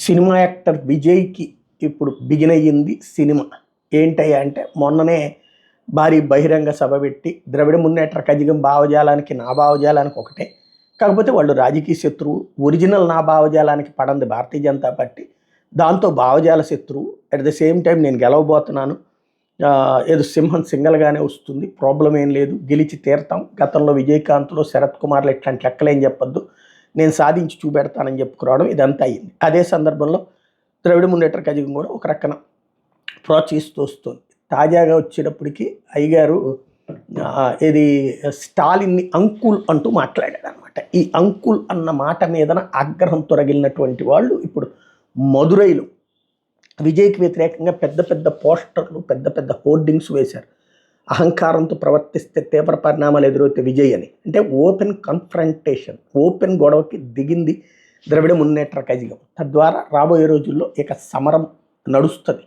Cinema actor విజయ్కి ఇప్పుడు begin అయ్యింది సినిమా. ఏంటయ్యా అంటే మొన్ననే భారీ బహిరంగ సభ పెట్టి ద్రవిడ మున్నేట్ర కజగం భావజాలానికి నా భావజాలానికి ఒకటే, కాకపోతే వాళ్ళు రాజకీయ శత్రువు. ఒరిజినల్ నా భావజాలానికి పడంది భారతీయ జనతా పార్టీ, దాంతో భావజాల శత్రువు. అట్ ద సేమ్ టైం నేను గెలవబోతున్నాను, ఏదో సింహం సింగల్గానే వస్తుంది, ప్రాబ్లం ఏం లేదు, గెలిచి తీరతాం. గతంలో విజయకాంత్లో శరత్ కుమార్లు ఇట్లాంటి లెక్కలేం చెప్పొద్దు, నేను సాధించి చూపెడతానని చెప్పుకురావడం ఇదంతా అయింది. అదే సందర్భంలో ద్రవిడ మున్నేట్ర కజగం కూడా ఒక రకన ప్రోత్సహిస్తూ వస్తుంది. తాజాగా వచ్చేటప్పటికి అయ్యగారు ఇది స్టాలిన్ని అంకుల్ అంటూ మాట్లాడాడు అనమాట. ఈ అంకుల్ అన్న మాట మీదన ఆగ్రహం తొలగినటువంటి వాళ్ళు ఇప్పుడు మదురైలో విజయ్కి వ్యతిరేకంగా పెద్ద పెద్ద పోస్టర్లు, పెద్ద పెద్ద హోర్డింగ్స్ వేశారు. అహంకారంతో ప్రవర్తిస్తే తీవ్ర పరిణామాలు ఎదురవుతే విజయ్ అని. అంటే ఓపెన్ కన్ఫ్రంటేషన్, ఓపెన్ గొడవకి దిగింది ద్రవిడ మున్నేట్ర కజగం. తద్వారా రాబోయే రోజుల్లో ఇక సమరం నడుస్తుంది.